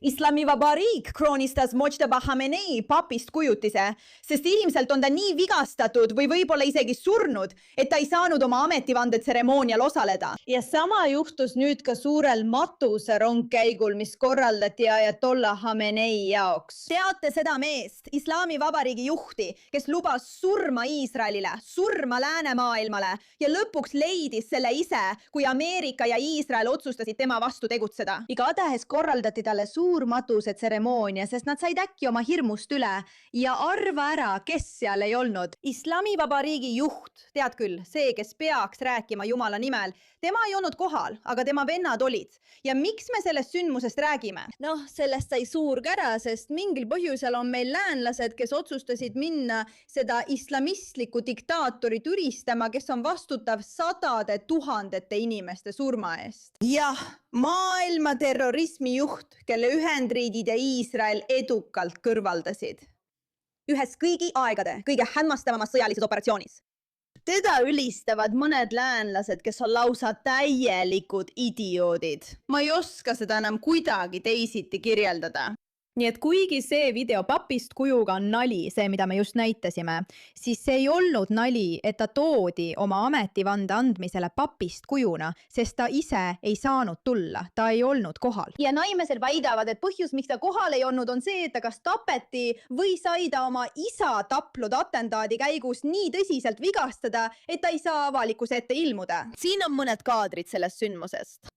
Islamivabariik kroonistas Mojtaba Khamenei papist kujutise, sest ilmselt on ta nii vigastatud või võib-olla isegi surnud, et ta ei saanud oma ametivande tseremoonial osaleda. Ja sama juhtus nüüd ka suurel matuse rongkäigul, mis korraldati Ayatollah Khamenei jaoks. Teate seda meest, Islamivabariigi juhti, kes lubas surma Iisraelile, surma läänemaailmale ja lõpuks leidis selle ise, kui Ameerika ja Iisrael otsustasid tema vastu tegutseda. Igatahes korraldati talle suur matuse tseremoonia, sest nad said äkki oma hirmust üle ja arva ära, kes seal ei olnud. Islamivabariigi juht, tead küll, see, kes peaks rääkima Jumala nimel, tema ei olnud kohal, aga tema vennad olid. Ja miks me sellest sündmusest räägime? Noh, sellest sai suur kära, sest mingil põhjusel on meil läänlased, kes otsustasid minna seda islamistlikku diktaatori turistama, kes on vastutav sadade tuhandete inimeste surma eest. Jah, maailma terrorismi juht, kelle Ühendriigid ja Iisrael edukalt kõrvaldasid. Ühes kõigi aegade, kõige hämmastavamas sõjalises operatsioonis. Teda ülistavad mõned läänlased, kes on lausa täielikud idioodid. Ma ei oska seda enam kuidagi teisiti kirjeldada. Nii et kuigi see video papist kujuga on nali, see mida me just näitasime, siis see ei olnud nali, et ta toodi oma ametivande andmisele papist kujuna, sest ta ise ei saanud tulla, ta ei olnud kohal. Ja naimesel väidavad, et põhjus, miks ta kohal ei olnud, on see, et ta kas tapeti või sai ta oma isa tapnud atentaadi käigus nii tõsiselt vigastada, et ta ei saa avalikkuse ette ilmuda. Siin on mõned kaadrid sellest sündmusest.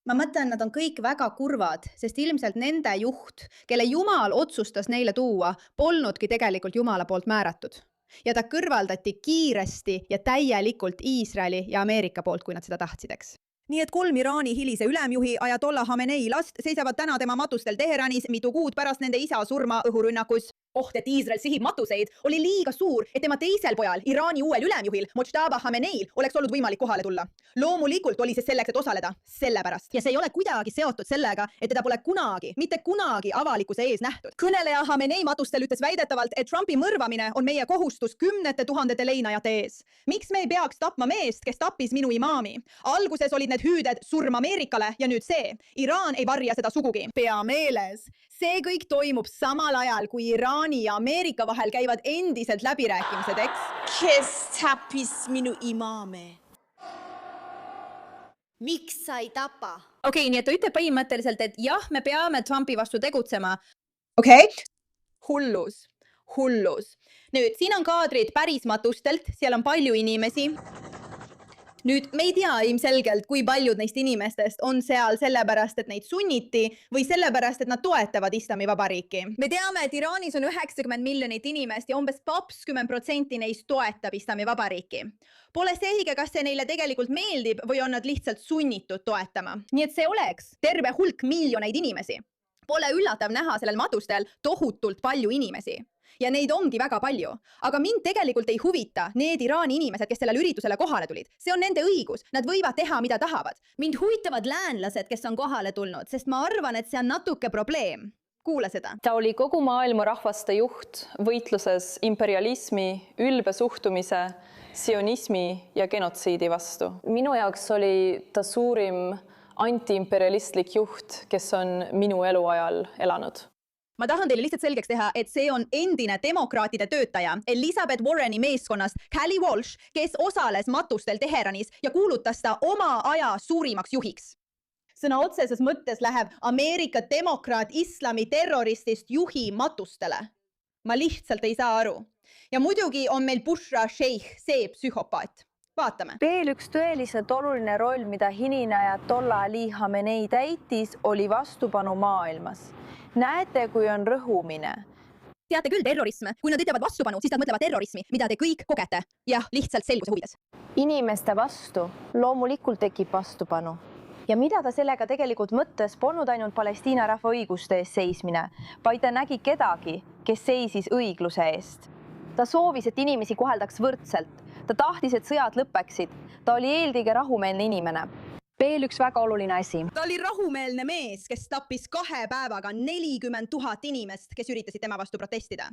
Ma mõtlen, nad on kõik väga kurvad, sest ilmselt nende juht, kelle Jumal otsustas neile tuua, polnudki tegelikult Jumala poolt määratud. Ja ta kõrvaldati kiiresti ja täielikult Iisraeli ja Ameerika poolt, kui nad seda tahtsid, eks. Nii et 3 Iraani hilise ülemjuhi Ayatollah Khamenei last seisavad täna tema matustel Teheranis mitu kuud pärast nende isa surma õhurünnakus. Oht, et Iisrael sihib matuseid, oli liiga suur, et tema teisel pojal, Iraani uuel ülemjuhil, Mojtaba Khameneil, oleks olnud võimalik kohale tulla. Loomulikult oli see selleks, et osaleda, sellepärast. Ja see ei ole kuidagi seotud sellega, et teda pole kunagi, mitte kunagi avalikkuse ees nähtud. Kõneleja Khamenei matustel ütles väidetavalt, et Trumpi mõrvamine on meie kohustus 10 000 leinajate ees. Miks me ei peaks tapma meest, kes tappis minu imaami? Alguses olid need hüüded surm Ameerikale ja nüüd see. Iraan ei varja seda sugugi. Pea meeles. See kõik toimub samal ajal, kui Iraani ja Ameerika vahel käivad endiselt läbirääkimised, eks? Kes tappis minu imaame? Miks sa ei tapa? Okei, nii et ta ütleb põhimõtteliselt, et jah, me peame Trumpi vastu tegutsema. Okei? Hullus. Nüüd, siin on kaadrid päris matustelt, seal on palju inimesi. Nüüd, me ei tea ilmselgelt, kui paljud neist inimestest on seal sellepärast, et neid sunniti või sellepärast, et nad toetavad Islamivabariiki. Me teame, et Iraanis on 90 miljonit inimest ja umbes 20% neist toetab Islamivabariiki. Pole selge, kas see neile tegelikult meeldib või on nad lihtsalt sunnitud toetama. Nii et see oleks terve hulk miljoneid inimesi. Pole üllatav näha sellel matustel tohutult palju inimesi. Ja neid ongi väga palju. Aga mind tegelikult ei huvita need Iraani inimesed, kes sellel üritusele kohale tulid. See on nende õigus. Nad võivad teha, mida tahavad. Mind huvitavad läänlased, kes on kohale tulnud, sest ma arvan, et see on natuke probleem. Kuula seda. Ta oli kogu maailma rahvaste juht võitluses imperialismi, ülbe suhtumise, sionismi ja genotsiidi vastu. Minu jaoks oli ta suurim antiimperialistlik juht, kes on minu eluajal elanud. Ma tahan teile lihtsalt selgeks teha, et see on endine demokraatide töötaja Elizabeth Warreni meeskonnast Callie Walsh, kes osales matustel Teheranis ja kuulutas ta oma aja suurimaks juhiks. Sõna otseses mõttes läheb Ameerika demokraat islami terroristist juhi matustele. Ma lihtsalt ei saa aru. Ja muidugi on meil Bushra Sheikh, see psühhopaat. Vaatame. Veel üks tõeliselt oluline roll, mida hinine Ayatollah Ali Khamenei täitis, oli vastupanu maailmas. Näete, kui on rõhumine. Teate küll terrorism. Kui nad ütlevad vastupanu, siis nad mõtlevad terrorismi, mida te kõik kogete. Jah, lihtsalt selguse huvides. Inimeste vastu loomulikult tekib vastupanu. Ja mida ta sellega tegelikult mõttes, polnud ainult Palestiina rahva õiguste eest seismine, vaid ta nägi kedagi, kes seisis õigluse eest. Ta soovis, et inimesi koheldaks võrdselt. Ta tahtis, et sõjad lõpeksid. Ta oli eelkõige rahumeelne inimene. Veel üks väga oluline asi. Ta oli rahumeelne mees, kes tappis 2 päevaga 40 000 inimest, kes üritasid tema vastu protestida.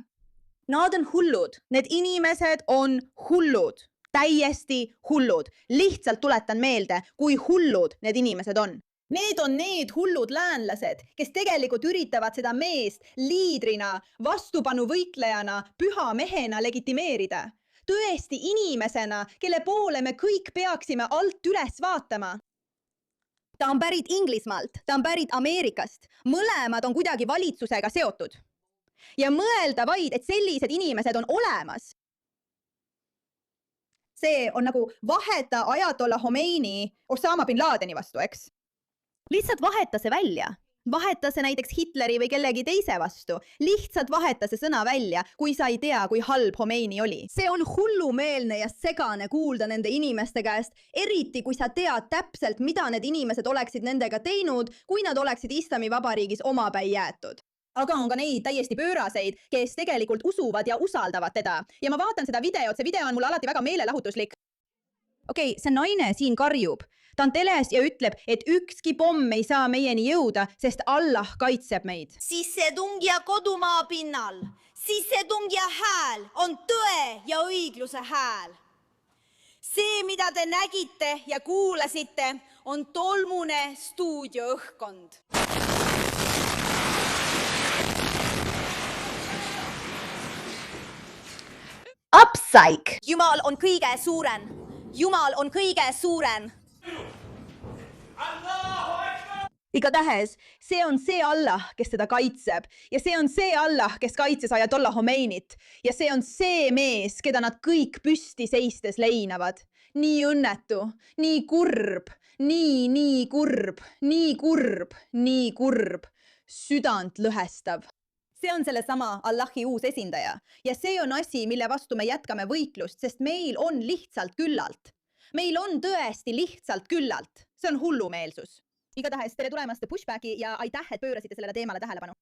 Nad on hullud. Need inimesed on hullud. täiesti hullud. Lihtsalt tuletan meelde, kui hullud need inimesed on. Need on need hullud läänlased, kes tegelikult üritavad seda meest liidrina, vastupanuvõitlejana, püha mehena legitimeerida. Tõesti inimesena, kelle poole me kõik peaksime alt üles vaatama. Ta on pärit Inglismaalt, ta on pärit Ameerikast. Mõlemad on kuidagi valitsusega seotud. Ja mõelda vaid, et sellised inimesed on olemas. See on nagu vaheta Ajatollah Khomeini Osama bin Ladeni vastu, eks? Lihtsalt vaheta see välja. Vaheta see näiteks Hitleri või kellegi teise vastu. Lihtsalt vaheta see sõna välja, kui sa ei tea, kui halb Khomeini oli. See on hullumeelne ja segane kuulda nende inimeste käest, eriti kui sa tead täpselt, mida need inimesed oleksid nendega teinud, kui nad oleksid Islamivabariigis omapäi jäetud. Aga on ka neid täiesti pööraseid, kes tegelikult usuvad ja usaldavad teda. Ja ma vaatan seda videot, see video on mulle alati väga meelelahutuslik. Okei, see naine siin karjub. Ta on teles ja ütleb, et ükski pomm ei saa meieni jõuda, sest Allah kaitseb meid. Sissetung ja kodumaa pinnal. Sissetung ja hääl on tõe ja õigluse hääl. See, mida te nägite ja kuulasite, on tolmune stuudioõhkkond. Upsike! Jumal on kõige suurem. Jumal on kõige suurem. Igatahes, see on see Allah, kes teda kaitseb ja see on see Allah, kes kaitses Ajatollah Khomeinit ja see on see mees, keda nad kõik püsti seistes leinavad. Nii õnnetu, nii kurb, nii kurb, nii kurb, nii kurb, südant lõhestav. See on sellesama Allahi uus esindaja ja see on asi, mille vastu me jätkame võitlust, sest meil on lihtsalt küllalt. Meil on tõesti lihtsalt küllalt. See on hullumeelsus. Igatahes tere tulemast Pushbacki ja aitäh, et pöörasite sellele teemale tähelepanu.